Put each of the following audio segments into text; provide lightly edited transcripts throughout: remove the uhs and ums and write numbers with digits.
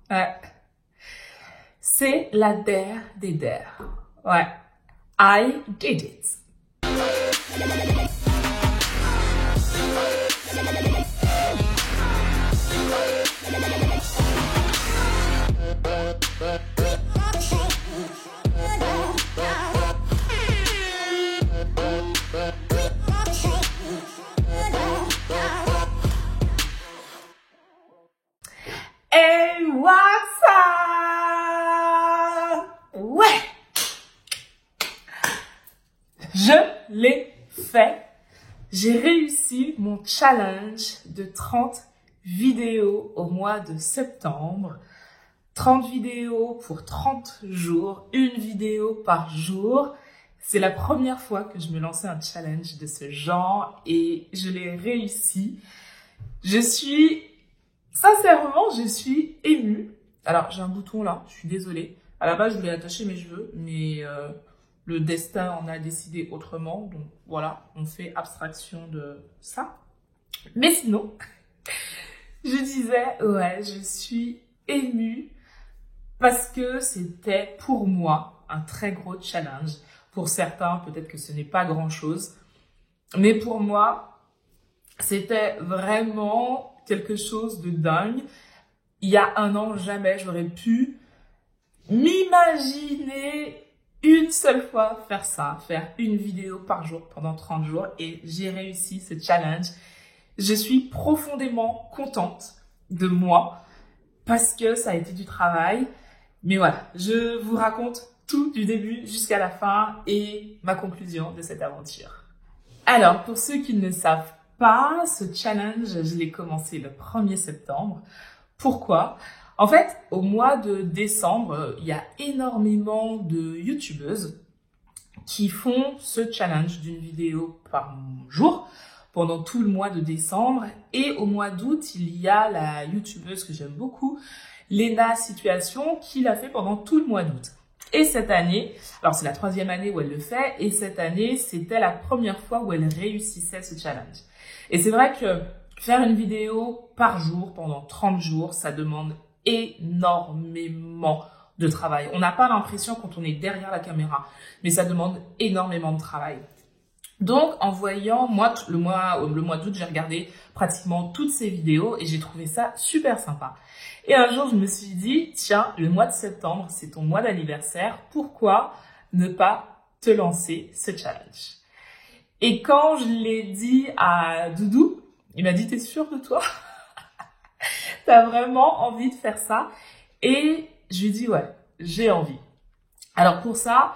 Ouais. C'est la dare des dares. Ouais. I did it. Hey, what's up? Ouais! Je l'ai fait. J'ai réussi mon challenge de 30 vidéos au mois de septembre. 30 vidéos pour 30 jours, une vidéo par jour. C'est la première fois que je me lançais un challenge de ce genre et je l'ai réussi. Sincèrement, je suis émue. Alors, j'ai un bouton là, je suis désolée. À la base, je voulais attacher mes cheveux, mais le destin en a décidé autrement. Donc voilà, on fait abstraction de ça. Mais sinon, je disais, ouais, je suis émue parce que c'était pour moi un très gros challenge. Pour certains, peut-être que ce n'est pas grand-chose. Mais pour moi, c'était vraiment quelque chose de dingue. Il y a un an, jamais j'aurais pu m'imaginer une seule fois faire ça, faire une vidéo par jour pendant 30 jours et j'ai réussi ce challenge. Je suis profondément contente de moi parce que ça a été du travail. Mais voilà, je vous raconte tout du début jusqu'à la fin et ma conclusion de cette aventure. Alors, pour ceux qui ne le savent pas, ce challenge, je l'ai commencé le 1er septembre. Pourquoi? En fait, au mois de décembre, il y a énormément de youtubeuses qui font ce challenge d'une vidéo par jour pendant tout le mois de décembre. Et au mois d'août, il y a la youtubeuse que j'aime beaucoup, Léna Situation, qui l'a fait pendant tout le mois d'août. Et cette année, alors c'est la 3e année où elle le fait, et cette année, c'était la première fois où elle réussissait ce challenge. Et c'est vrai que faire une vidéo par jour pendant 30 jours, ça demande énormément de travail. On n'a pas l'impression quand on est derrière la caméra, mais ça demande énormément de travail. Donc, en voyant, moi, le mois d'août, j'ai regardé pratiquement toutes ces vidéos et j'ai trouvé ça super sympa. Et un jour, je me suis dit, tiens, le mois de septembre, c'est ton mois d'anniversaire, pourquoi ne pas te lancer ce challenge? Et quand je l'ai dit à Doudou, il m'a dit, t'es sûre de toi? T'as vraiment envie de faire ça? Et je lui ai dit, ouais, j'ai envie. Alors pour ça,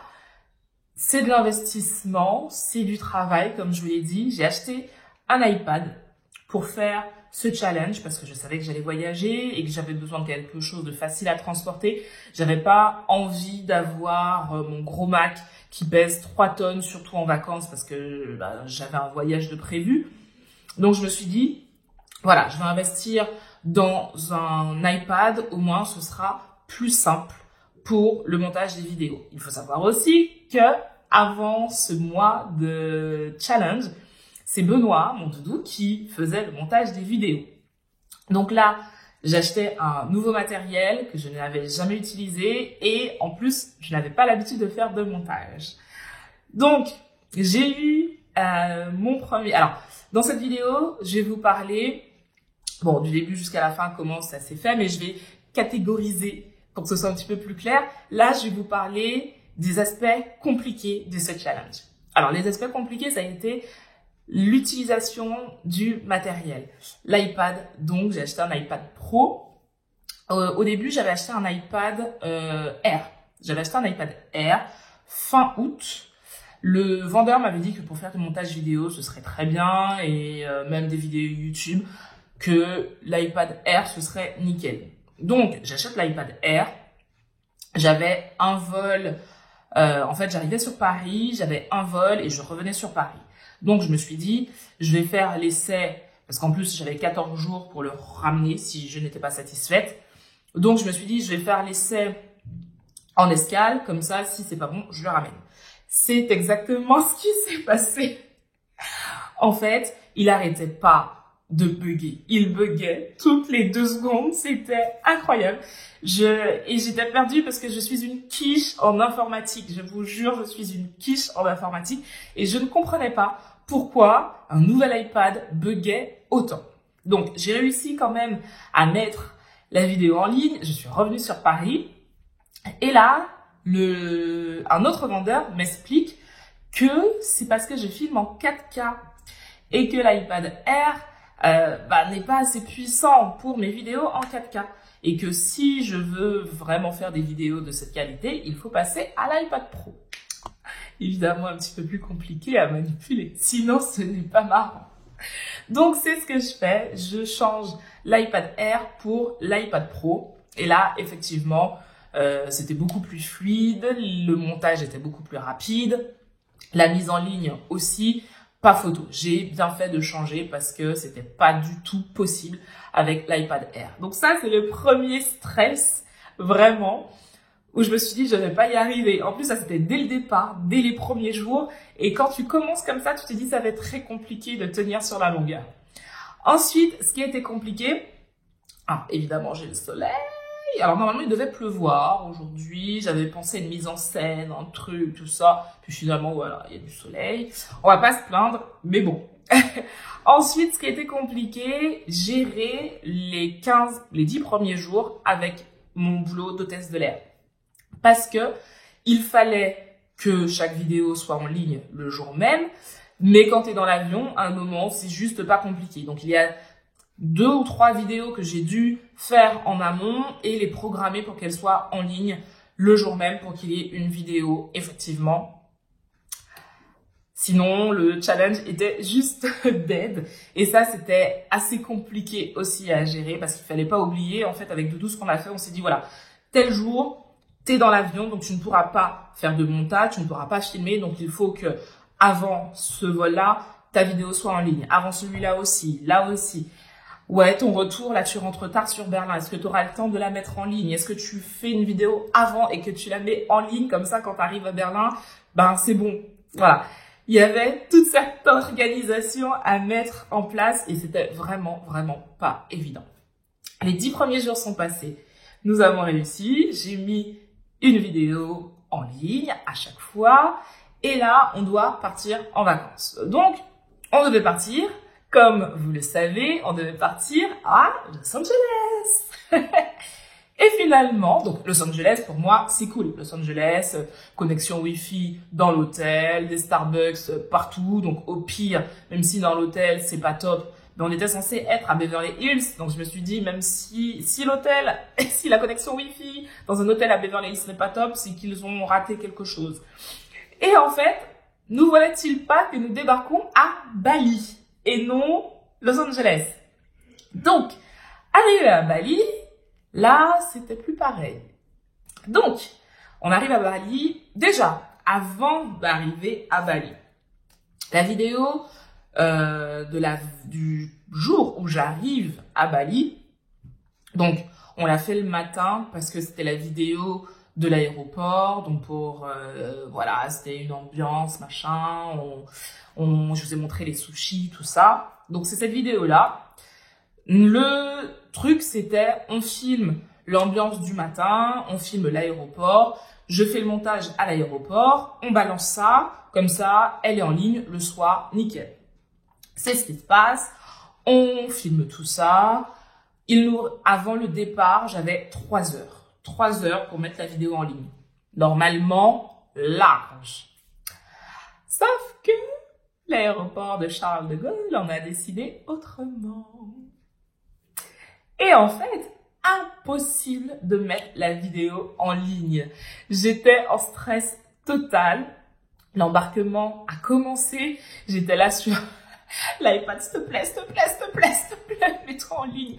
c'est de l'investissement, c'est du travail, comme je vous l'ai dit. J'ai acheté un iPad pour faire ce challenge parce que je savais que j'allais voyager et que j'avais besoin de quelque chose de facile à transporter. J'avais pas envie d'avoir mon gros Mac qui pèse 3 tonnes, surtout en vacances parce que j'avais un voyage de prévu. Donc je me suis dit, voilà, je vais investir dans un iPad, au moins ce sera plus simple pour le montage des vidéos. Il faut savoir aussi que avant ce mois de challenge, c'est Benoît, mon doudou, qui faisait le montage des vidéos. Donc là, j'achetais un nouveau matériel que je n'avais jamais utilisé et en plus, je n'avais pas l'habitude de faire de montage. Donc, j'ai eu mon premier... Alors, dans cette vidéo, je vais vous parler, bon, du début jusqu'à la fin, comment ça s'est fait, mais je vais catégoriser pour que ce soit un petit peu plus clair. Là, je vais vous parler des aspects compliqués de ce challenge. Alors, les aspects compliqués, ça a été l'utilisation du matériel. L'iPad, donc, j'ai acheté un iPad Pro. Au début, j'avais acheté un iPad Air. J'avais acheté un iPad Air fin août. Le vendeur m'avait dit que pour faire du montage vidéo, ce serait très bien et même des vidéos YouTube, que l'iPad Air, ce serait nickel. Donc, j'achète l'iPad Air. J'avais un vol, en fait, j'arrivais sur Paris, j'avais un vol et je revenais sur Paris. Donc, je me suis dit, je vais faire l'essai, parce qu'en plus, j'avais 14 jours pour le ramener si je n'étais pas satisfaite. Donc, je me suis dit, je vais faire l'essai en escale, comme ça, si c'est pas bon, je le ramène. C'est exactement ce qui s'est passé. En fait, il arrêtait pas de bugger. Il buguait toutes les 2 secondes. C'était incroyable. Et j'étais perdue parce que je suis une quiche en informatique. Je vous jure, je suis une quiche en informatique. Et je ne comprenais pas pourquoi un nouvel iPad buguait autant. Donc, j'ai réussi quand même à mettre la vidéo en ligne. Je suis revenue sur Paris. Et là, un autre vendeur m'explique que c'est parce que je filme en 4K et que l'iPad Air n'est pas assez puissant pour mes vidéos en 4K. Et que si je veux vraiment faire des vidéos de cette qualité, il faut passer à l'iPad Pro. Évidemment, un petit peu plus compliqué à manipuler. Sinon, ce n'est pas marrant. Donc, c'est ce que je fais. Je change l'iPad Air pour l'iPad Pro. Et là, effectivement, c'était beaucoup plus fluide. Le montage était beaucoup plus rapide. La mise en ligne aussi. Pas photo. J'ai bien fait de changer parce que c'était pas du tout possible avec l'iPad Air. Donc ça, c'est le premier stress, vraiment, où je me suis dit, je ne vais pas y arriver. En plus, ça, c'était dès le départ, dès les premiers jours. Et quand tu commences comme ça, tu te dis, ça va être très compliqué de tenir sur la longueur. Ensuite, ce qui a été compliqué, évidemment, j'ai le soleil. Alors, normalement, il devait pleuvoir aujourd'hui. J'avais pensé à une mise en scène, un truc, tout ça. Puis finalement, voilà, il y a du soleil. On va pas se plaindre, mais bon. Ensuite, ce qui a été compliqué, gérer les 10 premiers jours avec mon boulot d'hôtesse de l'air. Parce que il fallait que chaque vidéo soit en ligne le jour même. Mais quand tu es dans l'avion, à un moment, c'est juste pas compliqué. Donc, il y a 2 ou 3 vidéos que j'ai dû faire en amont et les programmer pour qu'elles soient en ligne le jour même pour qu'il y ait une vidéo, effectivement. Sinon, le challenge était juste dead. Et ça, c'était assez compliqué aussi à gérer parce qu'il fallait pas oublier, en fait, avec Doudou, ce qu'on a fait, on s'est dit, voilà, tel jour, t'es dans l'avion, donc tu ne pourras pas faire de montage, tu ne pourras pas filmer, donc il faut que, avant ce vol-là, ta vidéo soit en ligne. Avant celui-là aussi, là aussi. Ouais, ton retour, là, tu rentres tard sur Berlin. Est-ce que tu auras le temps de la mettre en ligne? Est-ce que tu fais une vidéo avant et que tu la mets en ligne? Comme ça, quand tu arrives à Berlin, c'est bon. Voilà. Il y avait toute cette organisation à mettre en place et c'était vraiment, vraiment pas évident. Les 10 premiers jours sont passés. Nous avons réussi. J'ai mis une vidéo en ligne à chaque fois. Et là, on doit partir en vacances. Donc, on devait partir. Comme vous le savez, on devait partir à Los Angeles. Et finalement, donc Los Angeles, pour moi, c'est cool. Los Angeles, connexion Wi-Fi dans l'hôtel, des Starbucks partout. Donc au pire, même si dans l'hôtel, c'est pas top, mais on était censé être à Beverly Hills. Donc je me suis dit, même si l'hôtel, si la connexion Wi-Fi dans un hôtel à Beverly Hills n'est pas top, c'est qu'ils ont raté quelque chose. Et en fait, nous voilà-t-il pas que nous débarquons à Bali et non Los Angeles. Donc, arrivé à Bali, là, c'était plus pareil. Donc, on arrive à Bali. Déjà, avant d'arriver à Bali, la vidéo du jour où j'arrive à Bali, donc, on l'a fait le matin parce que c'était la vidéo de l'aéroport. Donc, voilà, c'était une ambiance, machin. Je vous ai montré les sushis, tout ça. Donc, c'est cette vidéo-là. Le truc, c'était, on filme l'ambiance du matin, on filme l'aéroport, je fais le montage à l'aéroport, on balance ça, comme ça, elle est en ligne le soir, nickel. C'est ce qui se passe, on filme tout ça. Avant le départ, j'avais 3 heures. 3 heures pour mettre la vidéo en ligne. Normalement, large. Sauf que l'aéroport de Charles de Gaulle en a décidé autrement. Et en fait, impossible de mettre la vidéo en ligne. J'étais en stress total. L'embarquement a commencé. J'étais là sur l'iPad, s'il te plaît, s'il te plaît, s'il te plaît, s'il te plaît, mets-toi en ligne.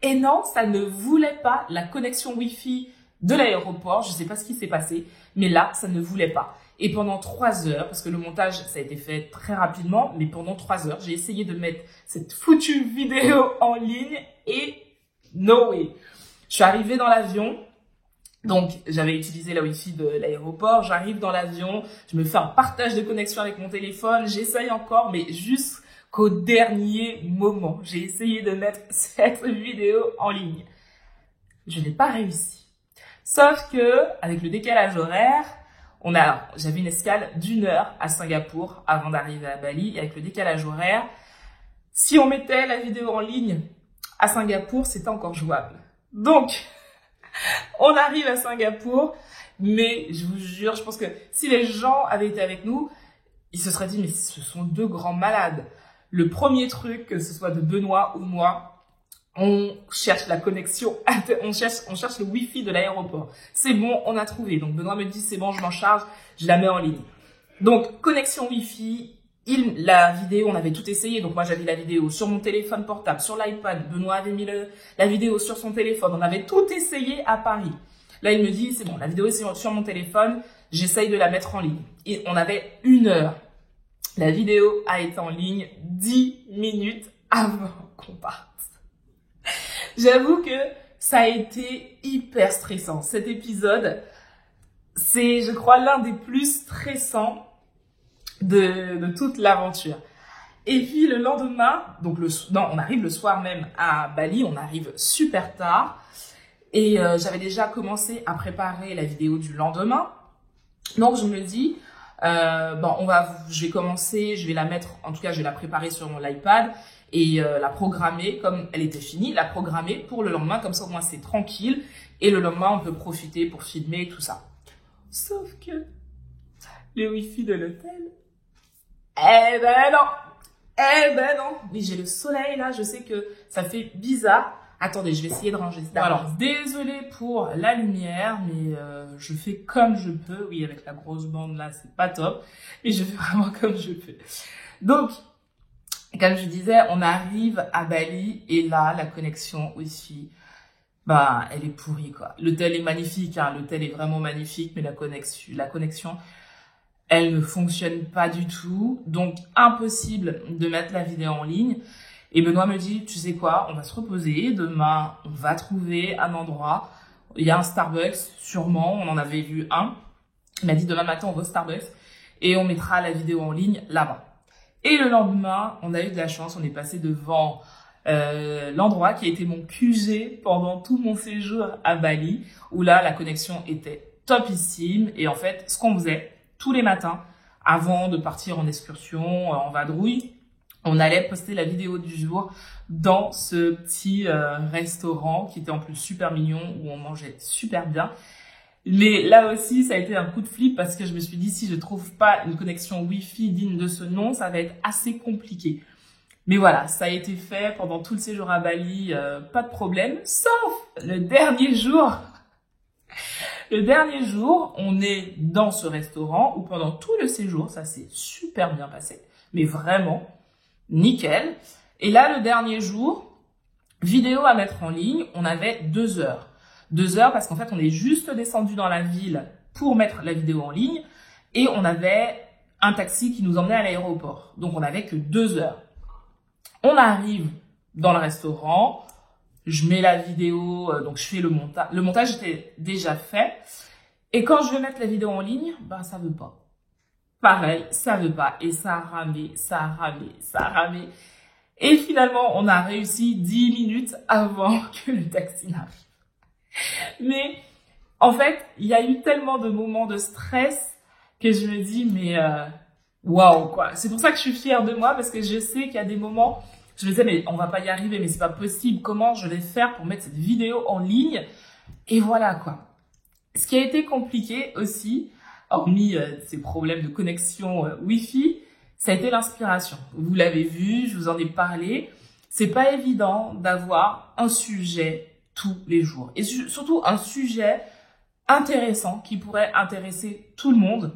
Et non, ça ne voulait pas la connexion Wi-Fi de l'aéroport. Je ne sais pas ce qui s'est passé, mais là, ça ne voulait pas. Et pendant 3 heures, parce que le montage, ça a été fait très rapidement, mais pendant 3 heures, j'ai essayé de mettre cette foutue vidéo en ligne et no way. Je suis arrivée dans l'avion. Donc, j'avais utilisé la Wi-Fi de l'aéroport. J'arrive dans l'avion. Je me fais un partage de connexion avec mon téléphone. J'essaye encore, mais juste qu'au dernier moment, j'ai essayé de mettre cette vidéo en ligne. Je n'ai pas réussi. Sauf que, avec le décalage horaire, j'avais une escale d'1 heure à Singapour avant d'arriver à Bali. Et avec le décalage horaire, si on mettait la vidéo en ligne à Singapour, c'était encore jouable. Donc, on arrive à Singapour, mais je vous jure, je pense que si les gens avaient été avec nous, ils se seraient dit, mais ce sont deux grands malades. Le premier truc, que ce soit de Benoît ou moi, on cherche la connexion, on cherche le Wi-Fi de l'aéroport. C'est bon, on a trouvé. Donc Benoît me dit, c'est bon, je m'en charge, je la mets en ligne. Donc, connexion Wi-Fi, la vidéo, on avait tout essayé. Donc moi, j'avais la vidéo sur mon téléphone portable, sur l'iPad. Benoît avait mis la vidéo sur son téléphone. On avait tout essayé à Paris. Là, il me dit, c'est bon, la vidéo est sur mon téléphone, j'essaye de la mettre en ligne. Et on avait 1 heure. La vidéo a été en ligne 10 minutes avant qu'on parte. J'avoue que ça a été hyper stressant. Cet épisode, c'est, je crois, l'un des plus stressants de toute l'aventure. Et puis le lendemain, donc on arrive le soir même à Bali, on arrive super tard. Et j'avais déjà commencé à préparer la vidéo du lendemain. Donc je me dis, je vais commencer, je vais la mettre, en tout cas je vais la préparer sur mon iPad. Et la programmer, comme elle était finie, la programmer pour le lendemain, comme ça au moins c'est tranquille. Et le lendemain, on peut profiter pour filmer tout ça. Sauf que le Wi-Fi de l'hôtel, eh ben non. Oui, j'ai le soleil là, je sais que ça fait bizarre. Attendez, je vais essayer de ranger ça. Alors, désolée pour la lumière, mais je fais comme je peux. Oui, avec la grosse bande là, c'est pas top. Mais je fais vraiment comme je peux. Donc, comme je disais, on arrive à Bali et là, la connexion Wi-Fi, elle est pourrie, quoi. L'hôtel est magnifique, hein, l'hôtel est vraiment magnifique, mais la connexion, elle ne fonctionne pas du tout. Donc, impossible de mettre la vidéo en ligne. Et Benoît me dit, tu sais quoi, on va se reposer. Demain, on va trouver un endroit. Il y a un Starbucks, sûrement. On en avait vu un. Il m'a dit, demain matin, on va au Starbucks et on mettra la vidéo en ligne là-bas. Et le lendemain, on a eu de la chance, on est passé devant l'endroit qui a été mon QG pendant tout mon séjour à Bali, où là, la connexion était topissime. Et en fait, ce qu'on faisait tous les matins, avant de partir en excursion, en vadrouille, on allait poster la vidéo du jour dans ce petit restaurant qui était en plus super mignon, où on mangeait super bien. Mais là aussi, ça a été un coup de flip parce que je me suis dit, si je trouve pas une connexion Wi-Fi digne de ce nom, ça va être assez compliqué. Mais voilà, ça a été fait pendant tout le séjour à Bali, pas de problème, sauf le dernier jour. Le dernier jour, on est dans ce restaurant où pendant tout le séjour, ça s'est super bien passé, mais vraiment nickel. Et là, le dernier jour, vidéo à mettre en ligne, on avait 2 heures. 2 heures parce qu'en fait, on est juste descendu dans la ville pour mettre la vidéo en ligne et on avait un taxi qui nous emmenait à l'aéroport. Donc, on n'avait que 2 heures. On arrive dans le restaurant, je mets la vidéo, donc je fais le montage. Le montage était déjà fait. Et quand je veux mettre la vidéo en ligne, ça veut pas. Pareil, ça veut pas. Et ça a ramé. Et finalement, on a réussi 10 minutes avant que le taxi n'arrive. Mais en fait, il y a eu tellement de moments de stress que je me dis, mais waouh, quoi. C'est pour ça que je suis fière de moi parce que je sais qu'il y a des moments, je me disais, mais on va pas y arriver, mais c'est pas possible. Comment je vais faire pour mettre cette vidéo en ligne? Et voilà, quoi. Ce qui a été compliqué aussi, hormis ces problèmes de connexion Wi-Fi, ça a été l'inspiration. Vous l'avez vu, je vous en ai parlé. C'est pas évident d'avoir un sujet tous les jours. Et surtout un sujet intéressant qui pourrait intéresser tout le monde.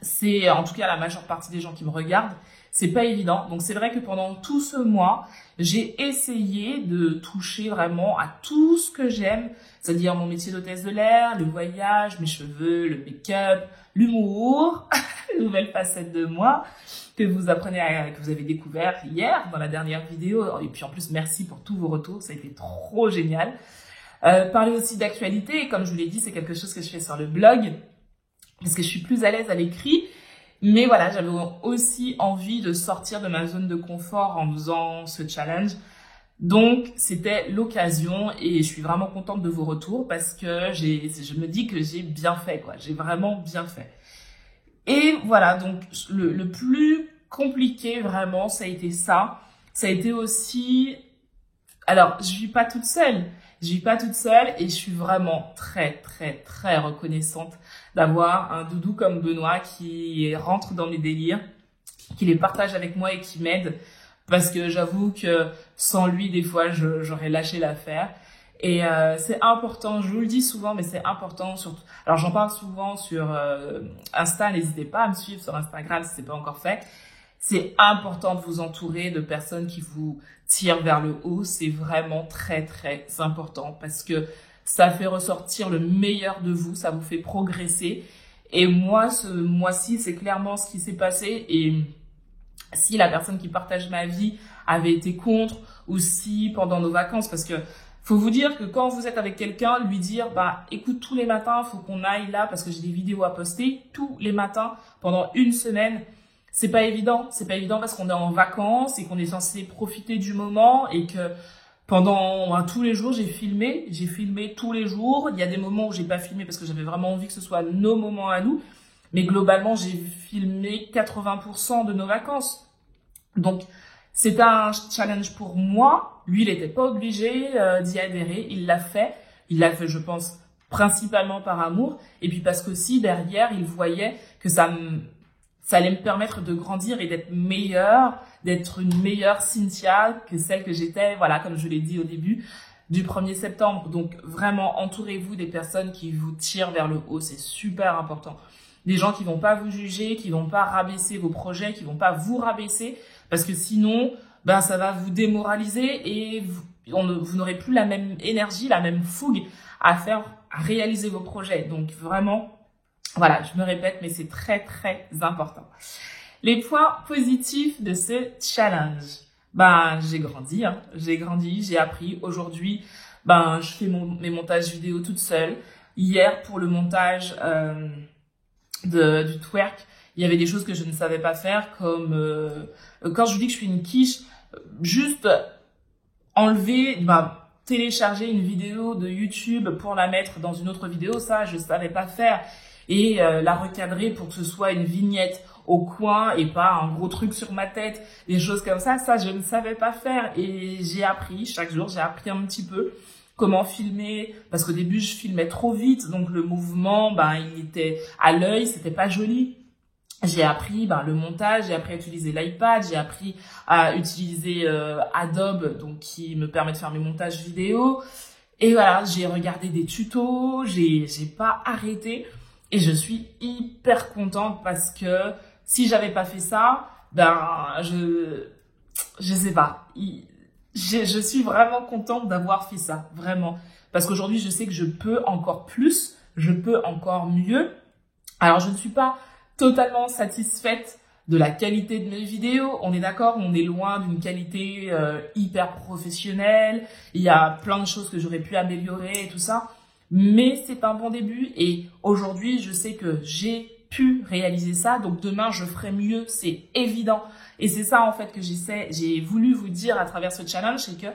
C'est en tout cas la majeure partie des gens qui me regardent. C'est pas évident. Donc c'est vrai que pendant tout ce mois, j'ai essayé de toucher vraiment à tout ce que j'aime, c'est-à-dire mon métier d'hôtesse de l'air, le voyage, mes cheveux, le make-up, l'humour, nouvelle facette de moi que vous avez découvert hier dans la dernière vidéo. Et puis en plus, merci pour tous vos retours, ça a été trop génial. Parler aussi d'actualité, comme je vous l'ai dit, c'est quelque chose que je fais sur le blog parce que je suis plus à l'aise à l'écrit. Mais voilà, j'avais aussi envie de sortir de ma zone de confort en faisant ce challenge. Donc, c'était l'occasion et je suis vraiment contente de vos retours parce que je me dis que j'ai bien fait, quoi. J'ai vraiment bien fait. Et voilà, donc le plus compliqué vraiment, ça a été ça. Ça a été aussi... Alors, je vis pas toute seule. Je vis pas toute seule et je suis vraiment très, très, très reconnaissante d'avoir un doudou comme Benoît qui rentre dans mes délires, qui les partage avec moi et qui m'aide. Parce que j'avoue que sans lui, des fois, j'aurais lâché l'affaire. Et c'est important, je vous le dis souvent, mais c'est important surtout. Alors j'en parle souvent sur Insta, n'hésitez pas à me suivre sur Instagram si c'est pas encore fait. C'est important de vous entourer de personnes qui vous tirent vers le haut. C'est vraiment très très important parce que ça fait ressortir le meilleur de vous, ça vous fait progresser. Et moi, ce mois-ci, c'est clairement ce qui s'est passé. Et si la personne qui partage ma vie avait été contre, ou si pendant nos vacances, parce que faut vous dire que quand vous êtes avec quelqu'un, lui dire, bah, écoute, tous les matins, faut qu'on aille là parce que j'ai des vidéos à poster, tous les matins, pendant une semaine, c'est pas évident. C'est pas évident parce qu'on est en vacances et qu'on est censé profiter du moment et que pendant tous les jours, j'ai filmé tous les jours. Il y a des moments où j'ai pas filmé parce que j'avais vraiment envie que ce soit nos moments à nous. Mais globalement, j'ai filmé 80% de nos vacances. Donc, c'était un challenge pour moi. Lui, il n'était pas obligé d'y adhérer. Il l'a fait. Il l'a fait, je pense, principalement par amour. Et puis parce qu'aussi, derrière, il voyait que ça allait me permettre de grandir et d'être meilleure, d'être une meilleure Cynthia que celle que j'étais, voilà, comme je l'ai dit au début, du 1er septembre. Donc, vraiment, entourez-vous des personnes qui vous tirent vers le haut. C'est super important. Des gens qui vont pas vous juger, qui vont pas rabaisser vos projets, qui vont pas vous rabaisser, parce que sinon, ben ça va vous démoraliser et vous n'aurez plus la même énergie, la même fougue à réaliser vos projets. Donc vraiment, voilà, je me répète, mais c'est très très important. Les points positifs de ce challenge. Ben j'ai grandi, j'ai appris. Aujourd'hui, ben je fais mes montages vidéo toute seule. Hier pour le montage du twerk, il y avait des choses que je ne savais pas faire, comme quand je vous dis que je suis une quiche, juste enlever, télécharger une vidéo de YouTube pour la mettre dans une autre vidéo, ça je savais pas faire, et la recadrer pour que ce soit une vignette au coin et pas un gros truc sur ma tête, des choses comme ça je ne savais pas faire. Et j'ai appris, chaque jour j'ai appris un petit peu comment filmer, parce qu'au début je filmais trop vite, donc le mouvement, il était à l'œil, c'était pas joli. J'ai appris le montage, j'ai appris à utiliser l'iPad, j'ai appris à utiliser Adobe, donc qui me permet de faire mes montages vidéo. Et voilà, j'ai regardé des tutos, j'ai pas arrêté et je suis hyper contente parce que si j'avais pas fait ça, je sais pas. Je suis vraiment contente d'avoir fait ça, vraiment. Parce qu'aujourd'hui, je sais que je peux encore plus, je peux encore mieux. Alors, je ne suis pas totalement satisfaite de la qualité de mes vidéos. On est d'accord, on est loin d'une qualité hyper professionnelle. Il y a plein de choses que j'aurais pu améliorer et tout ça. Mais c'est un bon début et aujourd'hui, je sais que j'ai pu réaliser ça. Donc demain, je ferai mieux, c'est évident. Et c'est ça en fait que j'ai voulu vous dire à travers ce challenge, c'est que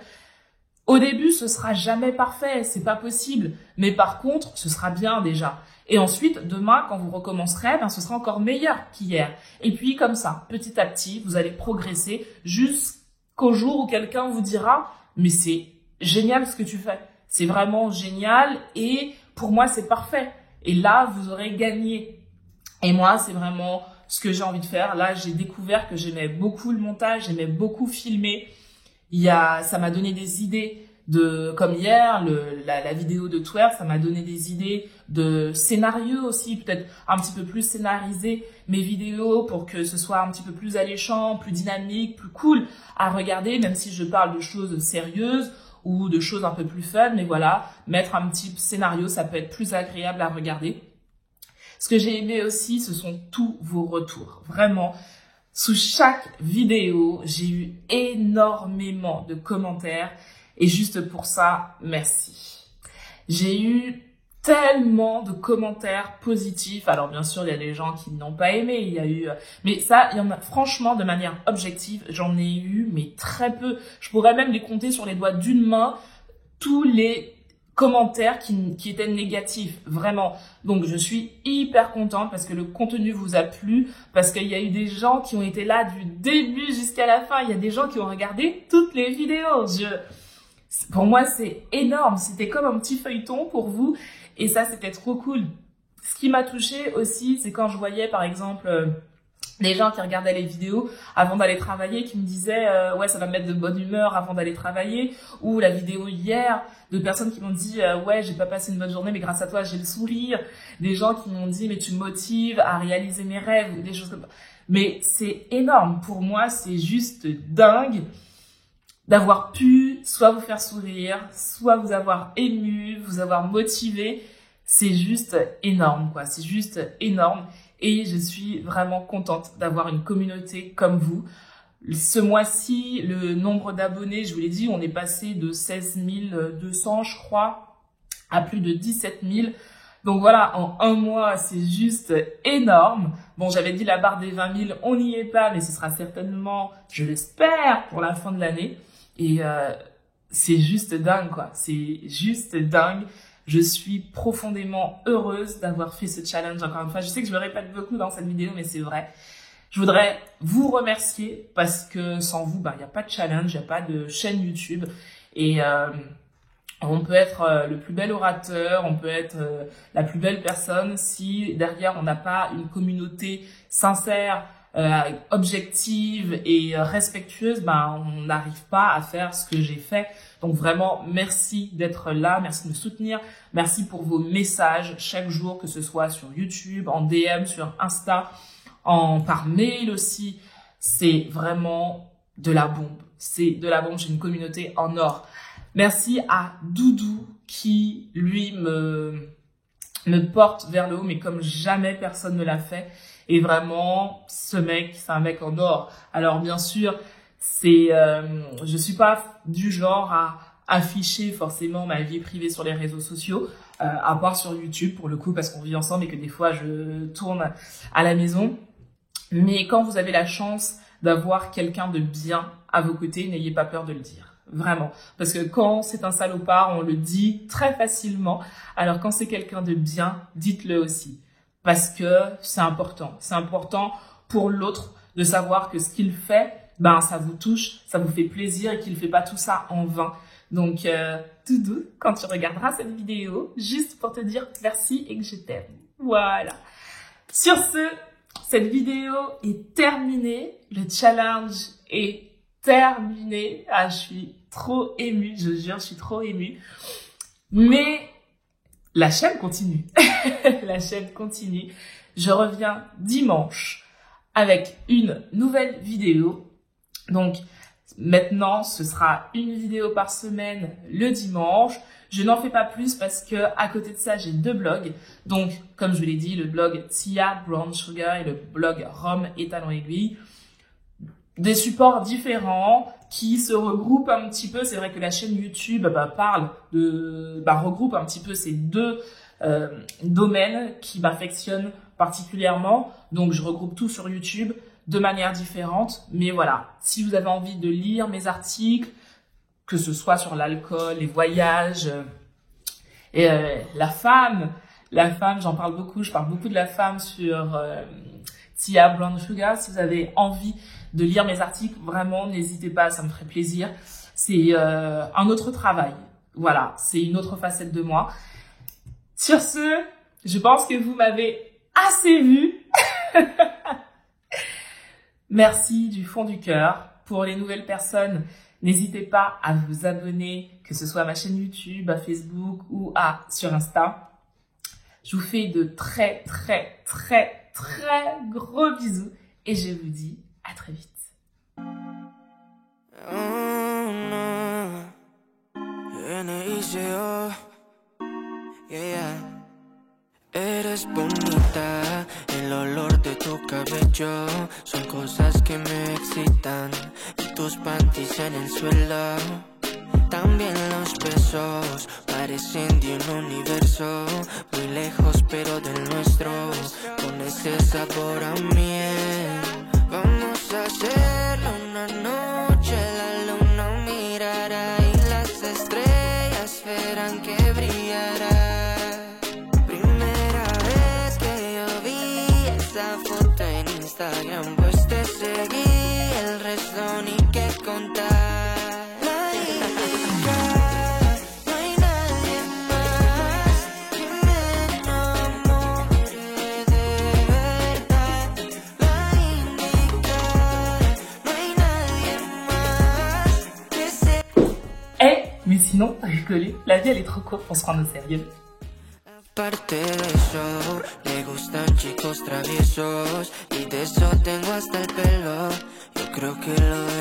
au début, ce sera jamais parfait, c'est pas possible. Mais par contre, ce sera bien déjà. Et ensuite, demain, quand vous recommencerez, ce sera encore meilleur qu'hier. Et puis comme ça, petit à petit, vous allez progresser jusqu'au jour où quelqu'un vous dira « Mais c'est génial ce que tu fais. C'est vraiment génial et pour moi, c'est parfait. » Et là, vous aurez gagné. Et moi, c'est vraiment ce que j'ai envie de faire. Là, j'ai découvert que j'aimais beaucoup le montage, j'aimais beaucoup filmer. Ça m'a donné des idées comme hier, la vidéo de twerk, ça m'a donné des idées de scénario aussi, peut-être un petit peu plus scénariser mes vidéos pour que ce soit un petit peu plus alléchant, plus dynamique, plus cool à regarder, même si je parle de choses sérieuses ou de choses un peu plus fun, mais voilà, mettre un petit scénario, ça peut être plus agréable à regarder. Ce que j'ai aimé aussi, ce sont tous vos retours. Vraiment, sous chaque vidéo, j'ai eu énormément de commentaires et juste pour ça, merci. J'ai eu tellement de commentaires positifs. Alors bien sûr, il y a des gens qui n'ont pas aimé, il y a eu, mais ça, il y en a franchement de manière objective, j'en ai eu, mais très peu. Je pourrais même les compter sur les doigts d'une main, tous les commentaires qui étaient négatifs, vraiment. Donc je suis hyper contente parce que le contenu vous a plu, parce qu'il y a eu des gens qui ont été là du début jusqu'à la fin. Il y a des gens qui ont regardé toutes les vidéos. Pour moi, c'est énorme. C'était comme un petit feuilleton pour vous. Et ça, c'était trop cool. Ce qui m'a touchée aussi, c'est quand je voyais, par exemple, des gens qui regardaient les vidéos avant d'aller travailler, qui me disaient ouais, ça va me mettre de bonne humeur avant d'aller travailler. Ou la vidéo hier, de personnes qui m'ont dit ouais, j'ai pas passé une bonne journée, mais grâce à toi, j'ai le sourire. Des gens qui m'ont dit mais tu me motives à réaliser mes rêves, ou des choses comme ça. Mais c'est énorme. Pour moi, c'est juste dingue d'avoir pu soit vous faire sourire, soit vous avoir ému, vous avoir motivé. C'est juste énorme, quoi. C'est juste énorme. Et je suis vraiment contente d'avoir une communauté comme vous. Ce mois-ci, le nombre d'abonnés, je vous l'ai dit, on est passé de 16 200, je crois, à plus de 17 000. Donc voilà, en un mois, c'est juste énorme. Bon, j'avais dit la barre des 20 000, on n'y est pas, mais ce sera certainement, je l'espère, pour la fin de l'année. Et c'est juste dingue, quoi. C'est juste dingue. Je suis profondément heureuse d'avoir fait ce challenge encore une fois. Je sais que je me répète beaucoup dans cette vidéo, mais c'est vrai. Je voudrais vous remercier parce que sans vous, il n'y a pas de challenge, il n'y a pas de chaîne YouTube. Et on peut être le plus bel orateur, on peut être la plus belle personne si derrière on n'a pas une communauté sincère, objective et respectueuse, on n'arrive pas à faire ce que j'ai fait. Donc vraiment, merci d'être là, merci de me soutenir, merci pour vos messages chaque jour, que ce soit sur YouTube, en DM, sur Insta, par mail aussi. C'est vraiment de la bombe. C'est de la bombe, j'ai une communauté en or. Merci à Doudou qui, lui, me porte vers le haut, mais comme jamais personne ne l'a fait. Et vraiment, ce mec, c'est un mec en or. Alors bien sûr, je suis pas du genre à afficher forcément ma vie privée sur les réseaux sociaux, à part sur YouTube pour le coup, parce qu'on vit ensemble et que des fois je tourne à la maison. Mais quand vous avez la chance d'avoir quelqu'un de bien à vos côtés, n'ayez pas peur de le dire. Vraiment. Parce que quand c'est un salopard, on le dit très facilement. Alors quand c'est quelqu'un de bien, dites-le aussi. Parce que c'est important. C'est important pour l'autre de savoir que ce qu'il fait, ça vous touche, ça vous fait plaisir et qu'il fait pas tout ça en vain. Donc, Doudou, quand tu regarderas cette vidéo, juste pour te dire merci et que je t'aime. Voilà. Sur ce, cette vidéo est terminée. Le challenge est terminé. Ah, je suis trop émue, je jure, je suis trop émue. Mais la chaîne continue. La chaîne continue. Je reviens dimanche avec une nouvelle vidéo. Donc, maintenant, ce sera une vidéo par semaine le dimanche. Je n'en fais pas plus parce que à côté de ça, j'ai 2 blogs. Donc, comme je vous l'ai dit, le blog Tia Brown Sugar et le blog Rome et Talons Aiguilles. Des supports différents qui se regroupent un petit peu. C'est vrai que la chaîne YouTube regroupe un petit peu ces 2 domaines qui m'affectionnent particulièrement. Donc, je regroupe tout sur YouTube de manière différente. Mais voilà, si vous avez envie de lire mes articles, que ce soit sur l'alcool, les voyages, et la femme, j'en parle beaucoup. Je parle beaucoup de la femme sur Tia Brown Sugar. Si vous avez envie de lire mes articles, vraiment, n'hésitez pas, ça me ferait plaisir. C'est un autre travail. Voilà, c'est une autre facette de moi. Sur ce, je pense que vous m'avez assez vu. Merci du fond du cœur. Pour les nouvelles personnes, n'hésitez pas à vous abonner, que ce soit à ma chaîne YouTube, à Facebook ou sur Insta. Je vous fais de très, très, très, très gros bisous et je vous dis à très vite. Eres bonita, el olor de tu cabello son cosas que me excitan. Y tus panties en el suelo, también los besos. besos parecen de un universo muy lejos pero del nuestro, con ese sabor a miel. Vamos a hacerlo una noche, la luna mirará y las estrellas verán que brillará. Primera vez que yo vi esa foto en Instagram, pues te seguí, el resto ni que contar. Mais sinon, rigoler, la vie elle est trop courte pour se prendre au sérieux. Aparte de eso, le gustan chicos traviesos y de eso tengo hasta el pelo. Yo creo que lo